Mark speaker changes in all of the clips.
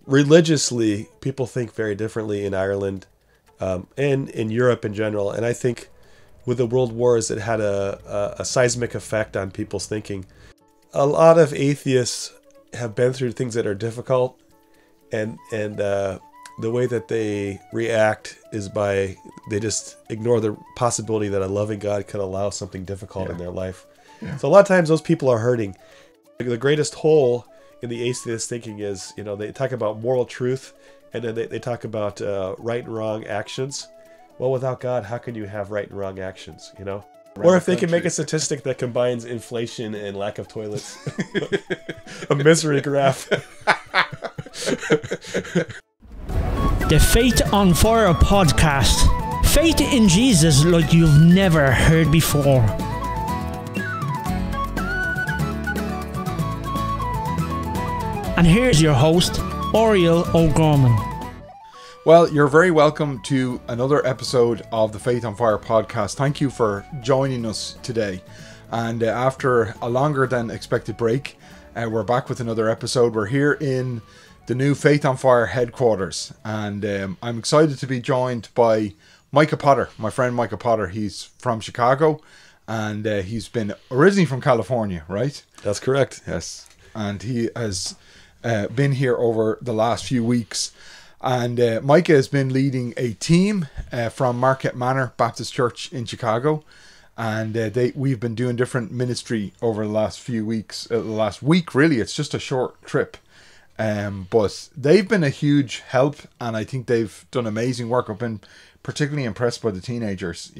Speaker 1: religiously, people think very differently in Ireland and in Europe in general. And I think with the world wars, it had a seismic effect on people's thinking. A lot of atheists have been through things that are difficult, and the way that they react is by they just ignore the possibility that a loving God could allow something difficult in their life. Yeah. So a lot of times those people are hurting. The greatest hole in the atheist thinking is, they talk about moral truth, and then they talk about right and wrong actions. Well, without God, how can you have right and wrong actions, Or if they can make a statistic that combines inflation and lack of toilets. A misery graph.
Speaker 2: The Faith on Fire podcast. Faith in Jesus like you've never heard before. And here's your host, Oriel O'Gorman.
Speaker 3: Well, you're very welcome to another episode of the Faith on Fire podcast. Thank you for joining us today. And after a longer than expected break, we're back with another episode. We're here in the new Faith on Fire headquarters. And I'm excited to be joined by Micah Potter, my friend Micah Potter. He's from Chicago, and he's been originally from California, right?
Speaker 1: That's correct.
Speaker 3: Yes. And he has been here over the last few weeks. And Micah has been leading a team from Market Manor Baptist Church in Chicago. And we've been doing different ministry over the last few weeks. The last week, really, it's just a short trip. But they've been a huge help, and I think they've done amazing work. I've been particularly impressed by the teenagers,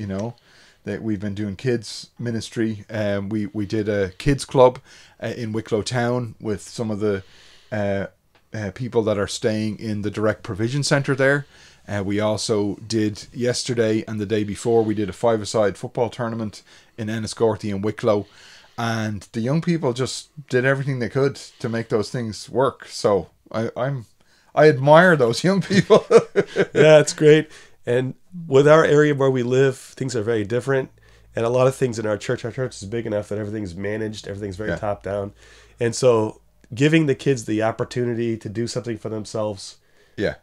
Speaker 3: that we've been doing kids ministry. We did a kids club in Wicklow Town with some of the people that are staying in the Direct Provision Centre there. We also did yesterday and the day before, we did a five-a-side football tournament in Enniscorthy and Wicklow. And the young people just did everything they could to make those things work. So I admire those young people.
Speaker 1: Yeah, it's great. And with our area where we live, things are very different. And a lot of things in our church is big enough that everything's managed, everything's very top down. And so giving the kids the opportunity to do something for themselves,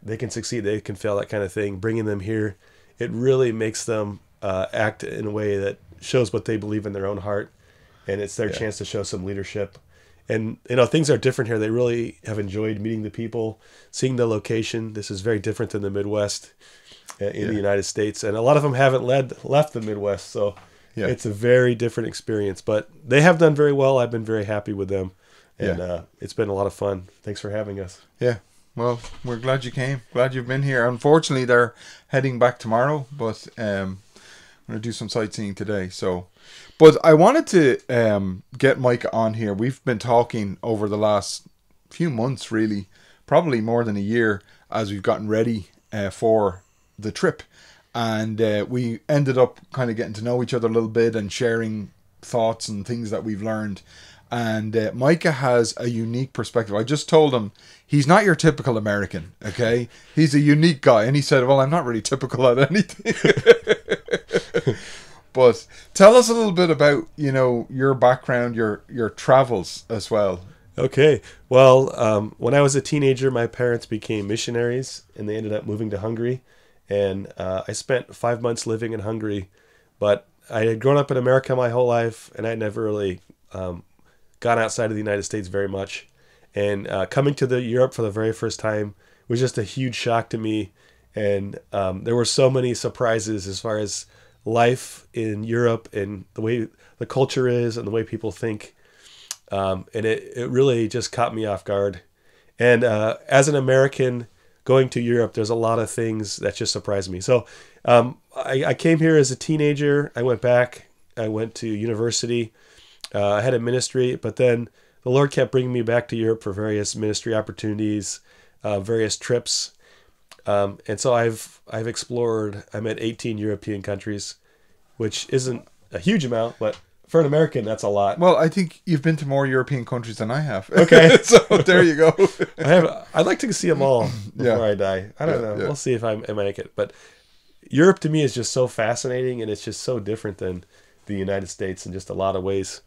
Speaker 1: they can succeed, they can fail, that kind of thing. Bringing them here, it really makes them act in a way that shows what they believe in their own heart. And it's their chance to show some leadership. And, things are different here. They really have enjoyed meeting the people, seeing the location. This is very different than the Midwest in the United States. And a lot of them haven't left the Midwest. So it's a very different experience. But they have done very well. I've been very happy with them. And it's been a lot of fun. Thanks for having us. Yeah.
Speaker 3: Well, we're glad you came. Glad you've been here. Unfortunately, they're heading back tomorrow. But I'm going to do some sightseeing today. But I wanted to get Micah on here. We've been talking over the last few months, really, probably more than a year, as we've gotten ready for the trip. And we ended up kind of getting to know each other a little bit and sharing thoughts and things that we've learned. And Micah has a unique perspective. I just told him he's not your typical American, okay? He's a unique guy. And he said, well, I'm not really typical at anything. But tell us a little bit about, your background, your travels as well.
Speaker 1: Okay. Well, when I was a teenager, my parents became missionaries, and they ended up moving to Hungary. And I spent 5 months living in Hungary. But I had grown up in America my whole life, and I'd never really gone outside of the United States very much. And coming to Europe for the very first time was just a huge shock to me. And there were so many surprises as far as life in Europe and the way the culture is and the way people think. And it really just caught me off guard. And as an American going to Europe, there's a lot of things that just surprised me. So I came here as a teenager. I went back. I went to university. I had a ministry, but then the Lord kept bringing me back to Europe for various ministry opportunities, various trips. And so I've explored, I'm at 18 European countries, which isn't a huge amount, but for an American, that's a lot.
Speaker 3: Well, I think you've been to more European countries than I have.
Speaker 1: Okay.
Speaker 3: So there you go.
Speaker 1: I'd like to see them all before I die. I don't know. Yeah. We'll see if I make it. But Europe to me is just so fascinating, and it's just so different than the United States in just a lot of ways.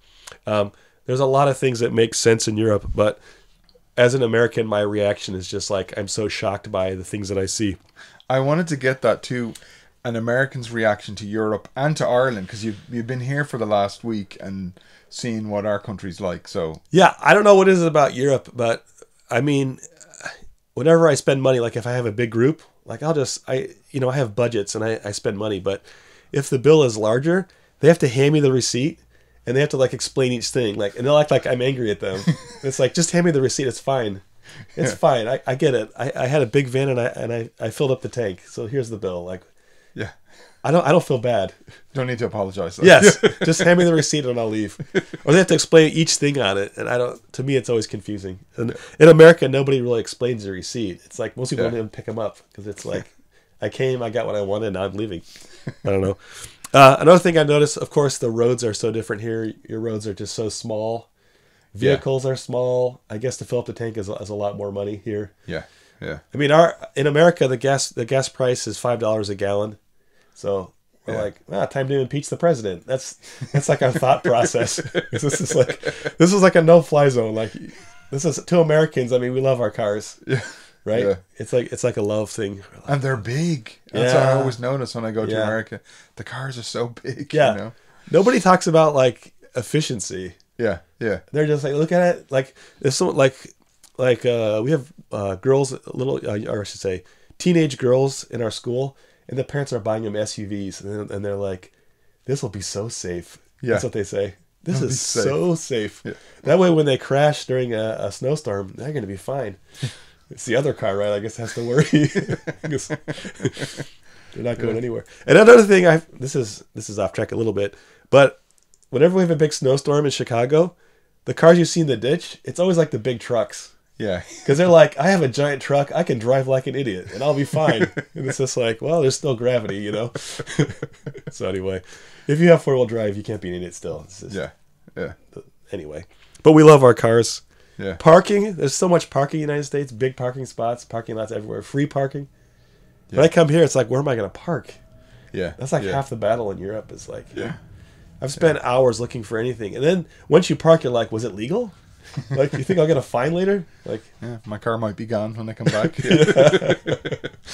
Speaker 1: There's a lot of things that make sense in Europe, but as an American, my reaction is just like, I'm so shocked by the things that I see.
Speaker 3: I wanted to get that too, an American's reaction to Europe and to Ireland, because you've been here for the last week and seen what our country's like. So
Speaker 1: yeah, I don't know what it is about Europe, but I mean, whenever I spend money, like if I have a big group, like I have budgets and I spend money, but if the bill is larger, they have to hand me the receipt and they have to like explain each thing, like, and they'll act like I'm angry at them. It's like, just hand me the receipt. It's fine. It's fine. I get it. I had a big van and I filled up the tank. So here's the bill. Like,
Speaker 3: yeah,
Speaker 1: I don't feel bad.
Speaker 3: Don't need to apologize though.
Speaker 1: Yes, just hand me the receipt and I'll leave. Or they have to explain each thing on it, and to me, it's always confusing. And in America, nobody really explains the receipt. It's like most people don't even pick them up because it's like, I came, I got what I wanted, and I'm leaving. I don't know. Another thing I noticed, of course, the roads are so different here. Your roads are just so small. Vehicles are small. I guess to fill up the tank is a lot more money here.
Speaker 3: Yeah.
Speaker 1: I mean, in America, the gas price is $5 a gallon. So we're like, time to impeach the president. That's like our thought process. This is like a no-fly zone. Like, this is to Americans. I mean, we love our cars. Yeah. Right? Yeah. It's like a love thing.
Speaker 3: And they're big. That's what I always notice when I go to America. The cars are so big. Yeah. You know?
Speaker 1: Nobody talks about like efficiency.
Speaker 3: Yeah.
Speaker 1: They're just like, look at it. Like, if someone we have girls, or I should say, teenage girls in our school, and the parents are buying them SUVs, and they're like, "This will be so safe." Yeah. That's what they say. This is so safe. Yeah. That way, when they crash during a snowstorm, they're going to be fine. It's the other car, right? I guess has to worry. They're not going anywhere. And another thing, this is off track a little bit, but whenever we have a big snowstorm in Chicago, the cars you see in the ditch, it's always like the big trucks.
Speaker 3: Yeah.
Speaker 1: Because they're like, I have a giant truck, I can drive like an idiot, and I'll be fine. And it's just like, well, there's still gravity, you know? So anyway, if you have four-wheel drive, you can't be an idiot still. It's just,
Speaker 3: yeah.
Speaker 1: Anyway, but we love our cars.
Speaker 3: Yeah.
Speaker 1: Parking, there's so much parking in the United States, big parking spots, parking lots everywhere, free parking. Yeah. When I come here, it's like, where am I going to park?
Speaker 3: Yeah.
Speaker 1: That's like half the battle in Europe is like, I've spent hours looking for anything. And then once you park, you're like, was it legal? Like, you think I'll get a fine later? Like,
Speaker 3: my car might be gone when I come back.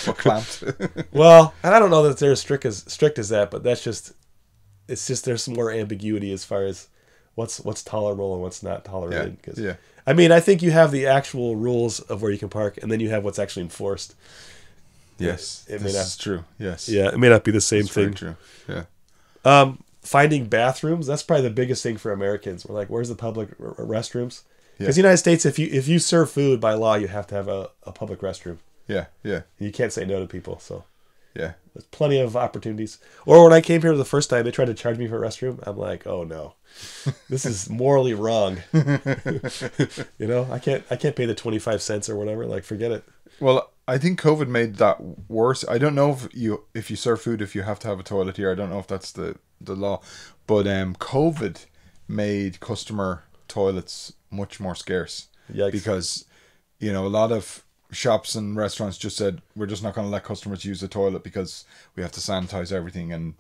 Speaker 3: Or clamped.
Speaker 1: Well, and I don't know that they're as strict as that, but it's just there's some more ambiguity as far as what's tolerable and what's not tolerated. I mean, I think you have the actual rules of where you can park, and then you have what's actually enforced.
Speaker 3: Yes, that's true. Yes.
Speaker 1: Yeah, it may not be the same thing.
Speaker 3: Very true. Yeah.
Speaker 1: Finding bathrooms, that's probably the biggest thing for Americans. We're like, where's the public restrooms? Because the United States, if you serve food by law, you have to have a public restroom.
Speaker 3: Yeah.
Speaker 1: You can't say no to people, so
Speaker 3: yeah, there's
Speaker 1: plenty of opportunities. Or when I came here the first time, they tried to charge me for a restroom. I'm like, oh no, this is morally wrong. You know, I can't pay the 25 cents or whatever. Like, forget it.
Speaker 3: Well, I think COVID made that worse. I don't know if you serve food, if you have to have a toilet here. I don't know if that's the law, but COVID made customer toilets much more scarce.
Speaker 1: Yikes.
Speaker 3: Because a lot of shops and restaurants just said, we're just not going to let customers use the toilet because we have to sanitize everything, and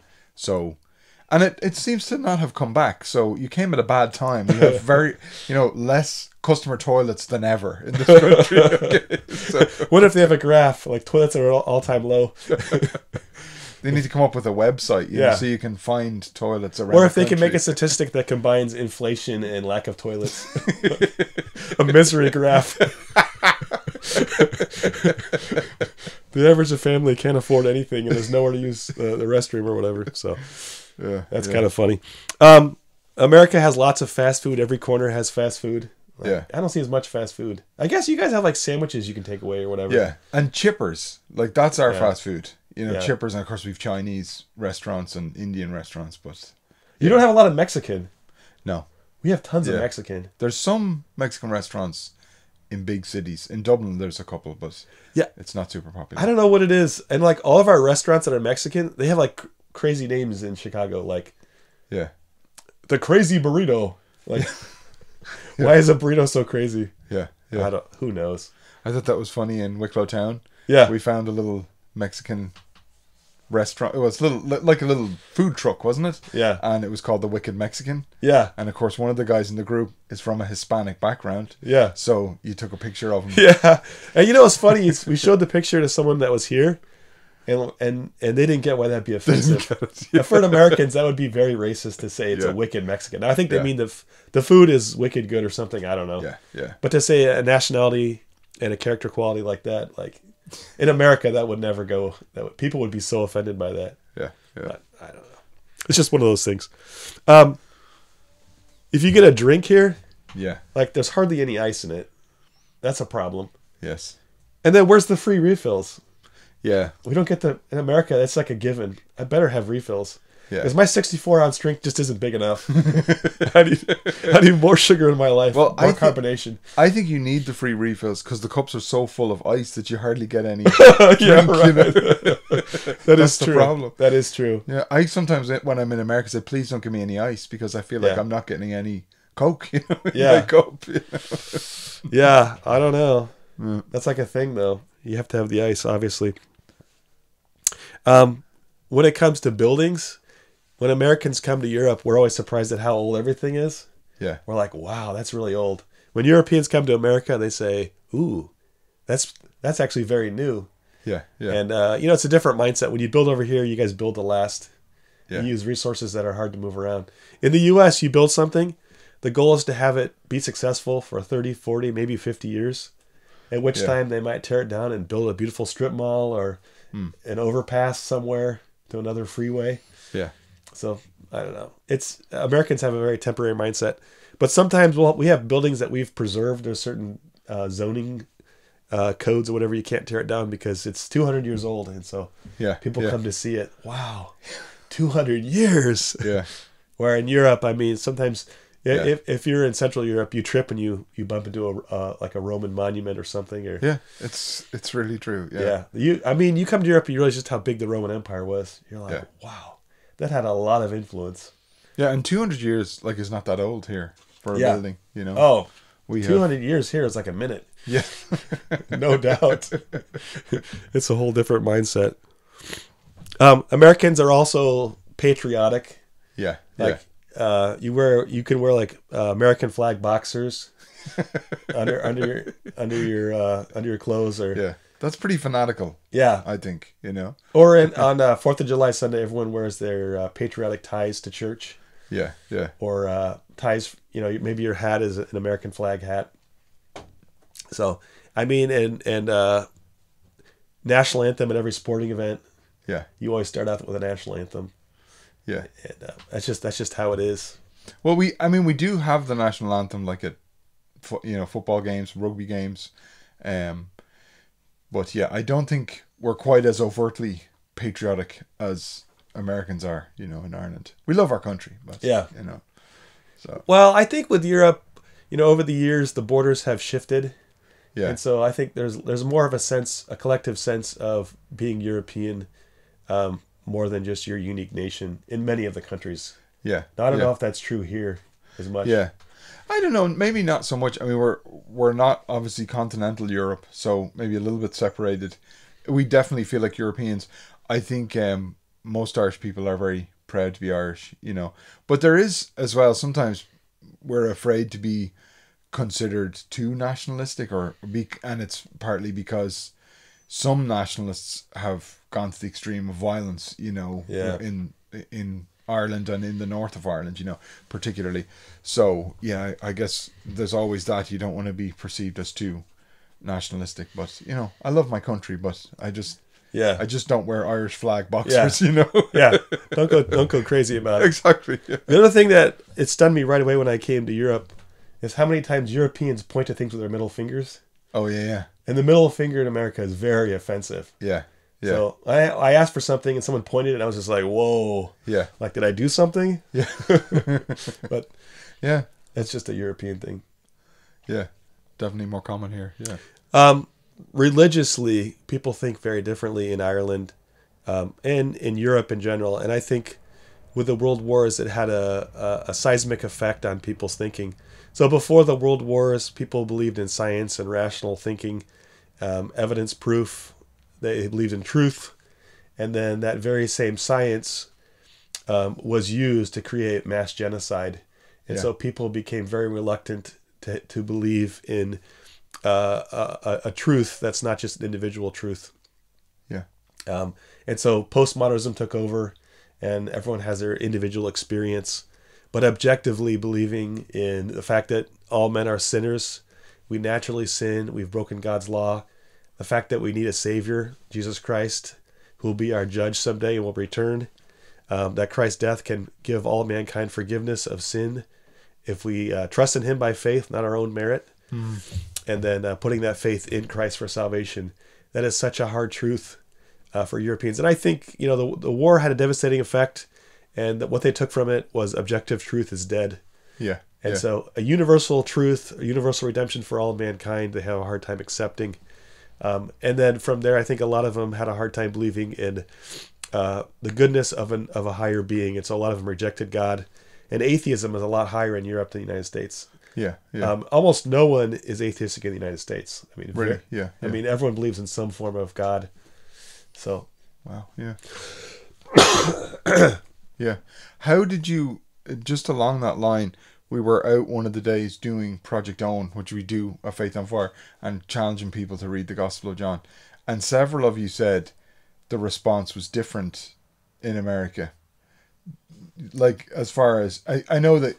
Speaker 3: it seems to not have come back. So you came at a bad time. We have very less customer toilets than ever in this country. Okay, so
Speaker 1: what if they have a graph like toilets are all-time low?
Speaker 3: They need to come up with a website, so you can find toilets around.
Speaker 1: Or if they can make a statistic that combines inflation and lack of toilets, a misery graph. The average family can't afford anything, and there's nowhere to use the restroom or whatever. So, that's kind of funny. America has lots of fast food. Every corner has fast food. I don't see as much fast food. I guess you guys have like sandwiches you can take away or whatever.
Speaker 3: Yeah, and chippers. Like, that's our fast food. Chippers, and of course we have Chinese restaurants and Indian restaurants, but
Speaker 1: you don't have a lot of Mexican.
Speaker 3: No,
Speaker 1: we have tons of Mexican.
Speaker 3: There's some Mexican restaurants in big cities. In Dublin, there's a couple, but it's not super popular.
Speaker 1: I don't know what it is, and like all of our restaurants that are Mexican, they have like crazy names in Chicago, like the Crazy Burrito. Like, why is a burrito so crazy?
Speaker 3: Yeah.
Speaker 1: Who knows?
Speaker 3: I thought that was funny in Wicklow Town.
Speaker 1: Yeah,
Speaker 3: we found a little Mexican restaurant. It was like a little food truck, wasn't it?
Speaker 1: Yeah.
Speaker 3: And it was called the Wicked Mexican.
Speaker 1: Yeah.
Speaker 3: And of course, one of the guys in the group is from a Hispanic background.
Speaker 1: Yeah.
Speaker 3: So you took a picture of him.
Speaker 1: Yeah. And you know what's funny? We showed the picture to someone that was here, and they didn't get why that'd be offensive. For Americans, that would be very racist to say it's a wicked Mexican. Now, I think they mean the food is wicked good or something. I don't know.
Speaker 3: Yeah, yeah.
Speaker 1: But to say a nationality and a character quality like that, like in America, that would never go. People would be so offended by that.
Speaker 3: Yeah, yeah.
Speaker 1: But I don't know. It's just one of those things. If you get a drink here, like there's hardly any ice in it. That's a problem.
Speaker 3: Yes.
Speaker 1: And then where's the free refills?
Speaker 3: Yeah.
Speaker 1: We don't get in America, that's like a given. I better have refills.
Speaker 3: Yeah.
Speaker 1: Because my 64-ounce drink just isn't big enough. I need more sugar in my life. More carbonation.
Speaker 3: I think you need the free refills because the cups are so full of ice that you hardly get any drink.
Speaker 1: Yeah, right. You know? That's
Speaker 3: the
Speaker 1: true.
Speaker 3: problem.
Speaker 1: That is true.
Speaker 3: Yeah, I sometimes when I'm in America say, please don't give me any ice because I feel like I'm not getting any Coke. You know, in my cup. You know?
Speaker 1: Yeah, I don't know. That's like a thing though. You have to have the ice, obviously. When it comes to buildings, when Americans come to Europe, we're always surprised at how old everything is.
Speaker 3: Yeah.
Speaker 1: We're like, wow, that's really old. When Europeans come to America, they say, ooh, that's actually very new.
Speaker 3: Yeah, yeah.
Speaker 1: And, it's a different mindset. When you build over here, you guys build to last.
Speaker 3: Yeah.
Speaker 1: You use resources that are hard to move around. In the U.S., you build something, the goal is to have it be successful for 30, 40, maybe 50 years, at which time they might tear it down and build a beautiful strip mall or an overpass somewhere to another freeway.
Speaker 3: Yeah.
Speaker 1: So I don't know. Americans have a very temporary mindset, but sometimes we have buildings that we've preserved. There's certain zoning codes or whatever. You can't tear it down because it's 200 years old, and so people come to see it. Wow, 200 years.
Speaker 3: Yeah.
Speaker 1: Where in Europe, I mean, sometimes if you're in Central Europe, you trip and you bump into like a Roman monument or something. Or
Speaker 3: it's really true.
Speaker 1: Yeah. You come to Europe and you realize just how big the Roman Empire was. You're like, wow. That had a lot of influence.
Speaker 3: Yeah, and 200 years is not that old here for a building, you know.
Speaker 1: Oh, 200 years here is like a minute.
Speaker 3: Yeah.
Speaker 1: No doubt. It's a whole different mindset. Americans are also patriotic.
Speaker 3: Yeah.
Speaker 1: Like you can wear like American flag boxers under your clothes or
Speaker 3: That's pretty fanatical.
Speaker 1: Yeah,
Speaker 3: I think, you know.
Speaker 1: Or on 4th of July Sunday, everyone wears their patriotic ties to church.
Speaker 3: Yeah, yeah.
Speaker 1: Or ties, maybe your hat is an American flag hat. So, I mean, and national anthem at every sporting event.
Speaker 3: Yeah.
Speaker 1: You always start out with a national anthem.
Speaker 3: Yeah.
Speaker 1: And that's just how it is.
Speaker 3: Well, we do have the national anthem like at football games, rugby games. But yeah, I don't think we're quite as overtly patriotic as Americans are, in Ireland. We love our country, but So
Speaker 1: well, I think with Europe, over the years the borders have shifted. Yeah. And so I think there's more of a collective sense of being European, more than just your unique nation in many of the countries.
Speaker 3: Yeah.
Speaker 1: Now, I don't know if that's true here as much.
Speaker 3: Yeah. I don't know, maybe not so much. I mean, we're not obviously continental Europe, so maybe a little bit separated. We definitely feel like Europeans. I think most Irish people are very proud to be Irish, But there is as well, sometimes we're afraid to be considered too nationalistic, and it's partly because some nationalists have gone to the extreme of violence, in Ireland and in the north of Ireland, particularly. So yeah, I guess there's always that. You don't want to be perceived as too nationalistic, but I love my country, but I just don't wear Irish flag boxers.
Speaker 1: Yeah, don't go crazy about it.
Speaker 3: Exactly. Yeah.
Speaker 1: The other thing that it stunned me right away when I came to Europe is how many times Europeans point to things with their middle fingers.
Speaker 3: Oh yeah.
Speaker 1: And the middle finger in America is very offensive.
Speaker 3: Yeah. Yeah.
Speaker 1: So I asked for something and someone pointed and I was just like, whoa.
Speaker 3: Yeah.
Speaker 1: Like, did I do something?
Speaker 3: Yeah.
Speaker 1: But
Speaker 3: yeah,
Speaker 1: that's just a European thing.
Speaker 3: Yeah. Definitely more common here. Yeah.
Speaker 1: Religiously, people think very differently in Ireland, and in Europe in general. And I think with the world wars, it had a seismic effect on people's thinking. So before the world wars, people believed in science and rational thinking, evidence proof. They believed in truth. And then that very same science was used to create mass genocide. And so people became very reluctant to believe in a truth that's not just an individual truth.
Speaker 3: Yeah.
Speaker 1: And so postmodernism took over, and everyone has their individual experience. But objectively believing in the fact that all men are sinners, we naturally sin, we've broken God's law, the fact that we need a Savior, Jesus Christ, who will be our judge someday and will return, that Christ's death can give all mankind forgiveness of sin if we trust in him by faith, not our own merit, and then putting that faith in Christ for salvation. That is such a hard truth for Europeans. And I think, the war had a devastating effect, and that what they took from it was objective truth is dead.
Speaker 3: Yeah.
Speaker 1: And so a universal truth, a universal redemption for all mankind, they have a hard time accepting. And then from there, I think a lot of them had a hard time believing in the goodness of a higher being. And so a lot of them rejected God. And atheism is a lot higher in Europe than the United States.
Speaker 3: Yeah. Yeah.
Speaker 1: Almost no one is atheistic in the United States. I mean,
Speaker 3: Really? Yeah.
Speaker 1: I mean, everyone believes in some form of God. So.
Speaker 3: Wow. Yeah. Yeah. How did you, just along that line, we were out one of the days doing Project Own, which we do at Faith on Fire, and challenging people to read the Gospel of John. And several of you said the response was different in America. Like, as far as, I know that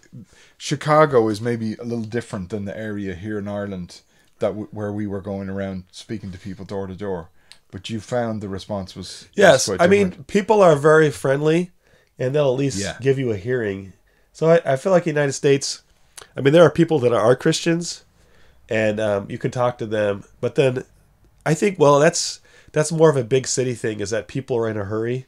Speaker 3: Chicago is maybe a little different than the area here in Ireland where we were going around speaking to people door to door. But you found the response was
Speaker 1: yes.
Speaker 3: quite
Speaker 1: I
Speaker 3: different.
Speaker 1: mean, people are very friendly, and they'll at least give you a hearing. So I feel like the United States, I mean, there are people that are Christians, and you can talk to them. But then I think, well, that's more of a big city thing, is that people are in a hurry.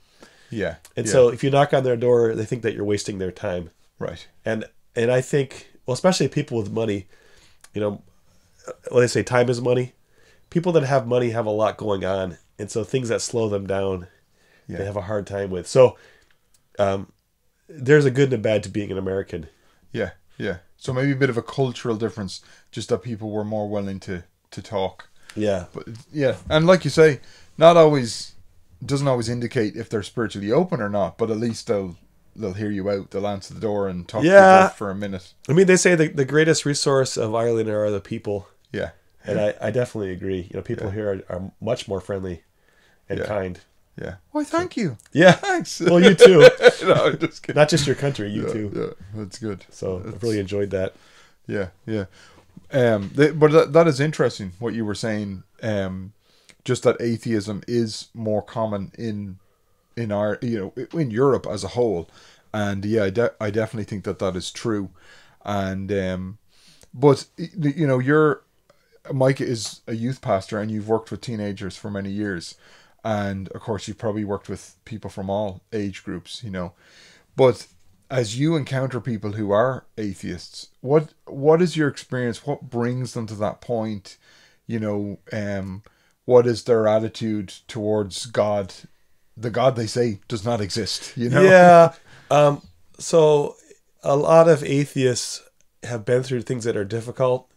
Speaker 3: Yeah.
Speaker 1: And so if you knock on their door, they think that you're wasting their time.
Speaker 3: Right.
Speaker 1: And I think, well, especially people with money, when they say time is money, people that have money have a lot going on. And so things that slow them down, they have a hard time with. So there's a good and a bad to being an American.
Speaker 3: Yeah. Yeah. So maybe a bit of a cultural difference, just that people were more willing to talk.
Speaker 1: Yeah.
Speaker 3: But yeah. And like you say, doesn't always indicate if they're spiritually open or not, but at least they'll hear you out. They'll answer the door and talk to you for a minute.
Speaker 1: I mean, they say the greatest resource of Ireland are the people.
Speaker 3: Yeah.
Speaker 1: And I definitely agree. People here are much more friendly and kind.
Speaker 3: Yeah. Why, thank you.
Speaker 1: Yeah.
Speaker 3: Thanks.
Speaker 1: Well, you too.
Speaker 3: No, I'm just kidding.
Speaker 1: Not just your country, you too.
Speaker 3: Yeah, that's good.
Speaker 1: So I've really enjoyed that.
Speaker 3: Yeah, yeah. But that is interesting what you were saying. Just that atheism is more common in our in Europe as a whole, and I definitely think that is true. And but Micah is a youth pastor, and you've worked with teenagers for many years, and of course you've probably worked with people from all age groups, But as you encounter people who are atheists, what is your experience? What brings them to that point? What is their attitude towards God? The God they say does not exist,
Speaker 1: Yeah. So a lot of atheists have been through things that are difficult,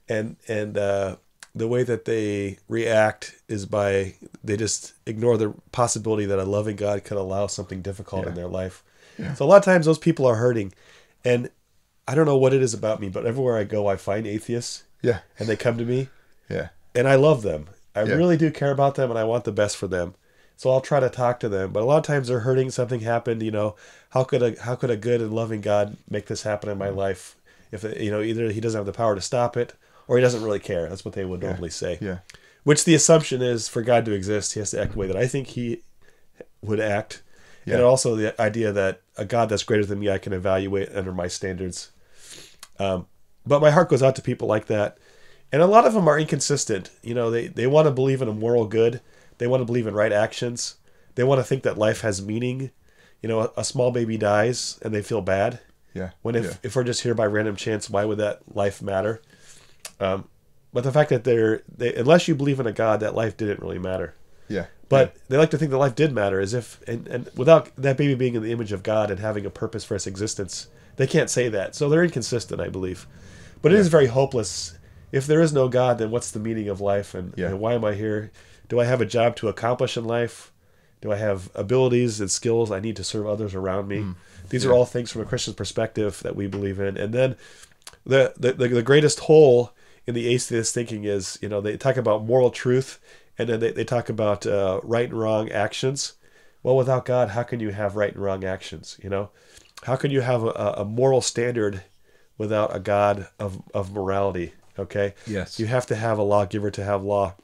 Speaker 1: and the way that they react is they just ignore the possibility that a loving God could allow something difficult in their life. Yeah. So a lot of times those people are hurting, and I don't know what it is about me, but everywhere I go, I find atheists. Yeah. And they come to me. Yeah. And I love them. I really do care about them, and I want the best for them. So I'll try to talk to them. But a lot of times they're hurting. Something happened. How could a good and loving God make this happen in my life? If either he doesn't have the power to stop it, or he doesn't really care. That's what they would normally say. Yeah. Which the assumption is, for God to exist, he has to act the way that I think he would act. Yeah. And also the idea that a God that's greater than me, I can evaluate under my standards. But my heart goes out to people like that. And a lot of them are inconsistent. They want to believe in a moral good. They want to believe in right actions. They want to think that life has meaning. A small baby dies and they feel bad. Yeah. When if we're just here by random chance, why would that life matter? But the fact that they unless you believe in a God, that life didn't really matter. Yeah. But they like to think that life did matter, as if and without that baby being in the image of God and having a purpose for its existence, they can't say that. So they're inconsistent, I believe. But it is very hopeless. If there is no God, then what's the meaning of life? And why am I here? Do I have a job to accomplish in life? Do I have abilities and skills I need to serve others around me? These are all things from a Christian perspective that we believe in. And then the greatest hole in the atheist thinking is, they talk about moral truth, and then they talk about right and wrong actions. Well, without God, how can you have right and wrong actions? How can you have a moral standard without a God of morality? Okay.
Speaker 3: Yes.
Speaker 1: You have to have a lawgiver to have law.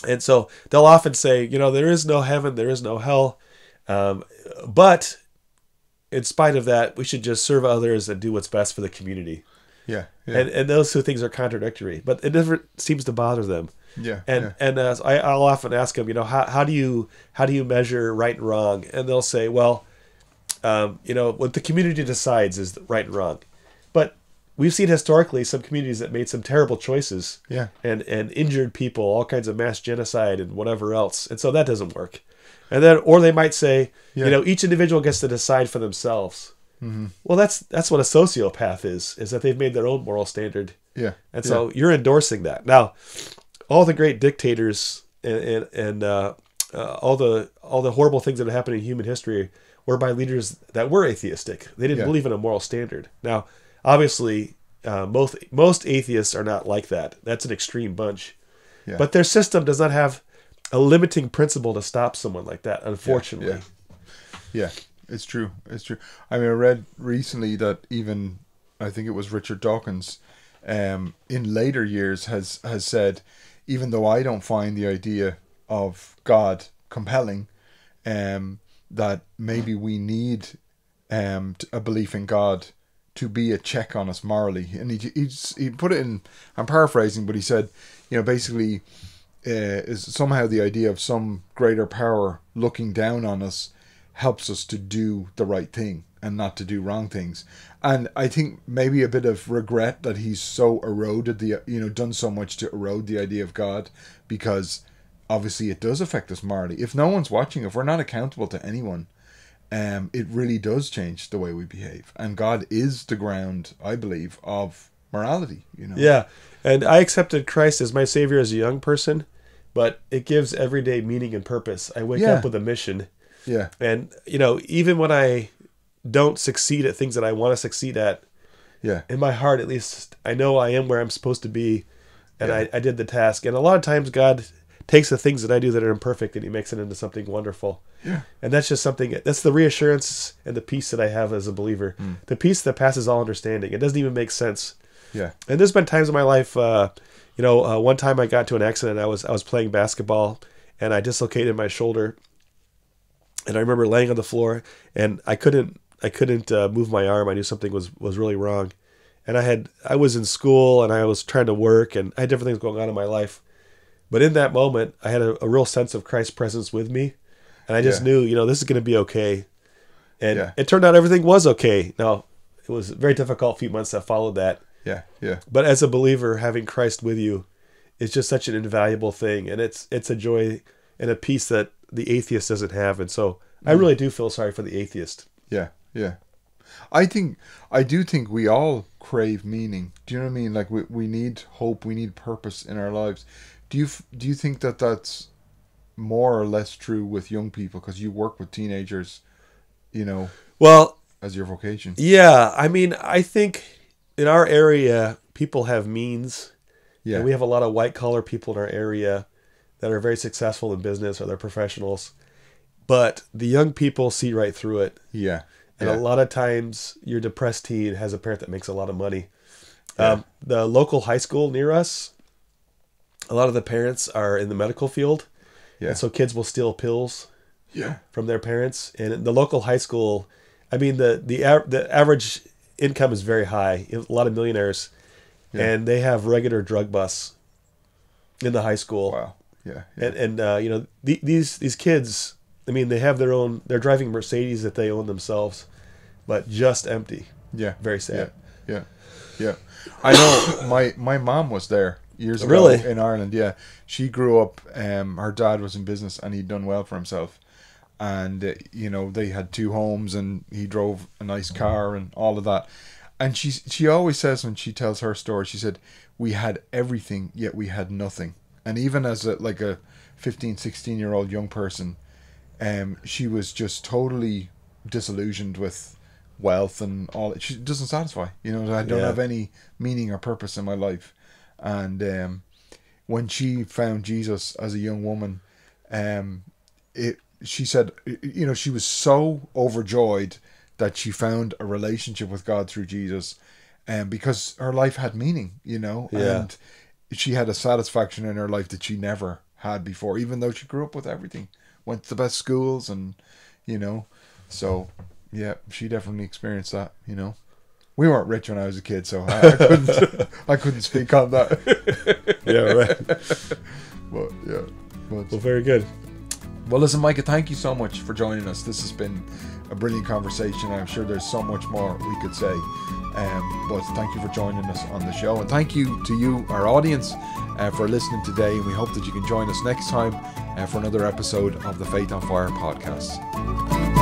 Speaker 1: And so they'll often say, there is no heaven, there is no hell. But in spite of that, we should just serve others and do what's best for the community.
Speaker 3: Yeah.
Speaker 1: And those two things are contradictory, but it never seems to bother them.
Speaker 3: Yeah.
Speaker 1: And I'll often ask them, how do you measure right and wrong? And they'll say, well, what the community decides is right and wrong. But we've seen historically some communities that made some terrible choices, and injured people, all kinds of mass genocide and whatever else. And so that doesn't work. And then, or they might say, each individual gets to decide for themselves. Mm-hmm. Well, that's what a sociopath is that they've made their own moral standard.
Speaker 3: Yeah.
Speaker 1: And so you're endorsing that. Now, all the great dictators and all the horrible things that have happened in human history were by leaders that were atheistic. They didn't believe in a moral standard. Now, obviously, most atheists are not like that. That's an extreme bunch. Yeah. But their system does not have a limiting principle to stop someone like that, unfortunately.
Speaker 3: Yeah, it's true. It's true. I mean, I read recently that even, I think it was Richard Dawkins, in later years has said, even though I don't find the idea of God compelling, that maybe we need a belief in God to be a check on us morally. And he put it in, I'm paraphrasing, but he said, basically, is somehow the idea of some greater power looking down on us helps us to do the right thing and not to do wrong things. And I think maybe a bit of regret that he's so eroded done so much to erode the idea of God, because obviously it does affect us morally. If no one's watching, if we're not accountable to anyone, it really does change the way we behave. And God is the ground, I believe, of morality.
Speaker 1: Yeah, and I accepted Christ as my Savior as a young person, but it gives everyday meaning and purpose. I wake up with a mission.
Speaker 3: Yeah.
Speaker 1: And, even when I don't succeed at things that I want to succeed at, in my heart, at least, I know I am where I'm supposed to be, and I did the task. And a lot of times God takes the things that I do that are imperfect and he makes it into something wonderful. Yeah. And that's just something, that's the reassurance and the peace that I have as a believer. The peace that passes all understanding. It doesn't even make sense.
Speaker 3: Yeah.
Speaker 1: And there's been times in my life, one time I got into an accident. I was playing basketball and I dislocated my shoulder. And I remember laying on the floor and I couldn't move my arm. I knew something was really wrong. And I was in school and I was trying to work and I had different things going on in my life. But in that moment, I had a real sense of Christ's presence with me. And I just knew, this is going to be okay. And it turned out everything was okay. Now, it was a very difficult few months that followed that.
Speaker 3: Yeah, yeah.
Speaker 1: But as a believer, having Christ with you is just such an invaluable thing. And it's a joy and a peace that the atheist doesn't have. And so I really do feel sorry for the atheist.
Speaker 3: Yeah, yeah. I do think we all crave meaning. Do you know what I mean? Like we need hope, we need purpose in our lives. Do you think that that's more or less true with young people, because you work with teenagers,
Speaker 1: well,
Speaker 3: as your vocation?
Speaker 1: Yeah, I mean, I think in our area people have means. Yeah, and we have a lot of white collar people in our area that are very successful in business or they're professionals, but the young people see right through it.
Speaker 3: Yeah.
Speaker 1: And a lot of times your depressed teen has a parent that makes a lot of money. The local high school near us, a lot of the parents are in the medical field. Yeah. And so kids will steal pills from their parents. And in the local high school, I mean, the average income is very high. A lot of millionaires. Yeah. And they have regular drug busts in the high school.
Speaker 3: Wow. Yeah.
Speaker 1: And these kids, I mean, they have they're driving Mercedes that they own themselves, but just empty.
Speaker 3: Yeah.
Speaker 1: Very sad.
Speaker 3: Yeah. I know my mom was there years ago.
Speaker 1: Really?
Speaker 3: In Ireland. Yeah. She grew up, her dad was in business and he'd done well for himself. And, they had 2 homes and he drove a nice car and all of that. And she always says, when she tells her story, she said, we had everything, yet we had nothing. And even as a 15, 16-year-old young person, she was just totally disillusioned with wealth and all. She doesn't satisfy. I don't have any meaning or purpose in my life. And when she found Jesus as a young woman, she said, she was so overjoyed that she found a relationship with God through Jesus, because her life had meaning, and she had a satisfaction in her life that she never had before, even though she grew up with everything, went to the best schools, and so yeah, she definitely experienced that. We weren't rich when I was a kid, so I couldn't speak on that.
Speaker 1: Yeah, right.
Speaker 3: But yeah,
Speaker 1: well, very good.
Speaker 3: Well, listen, Micah, thank you so much for joining us. This has been a brilliant conversation. I'm sure there's so much more we could say. But thank you for joining us on the show. And thank you to you, our audience, for listening today. And we hope that you can join us next time for another episode of the Faith on Fire podcast.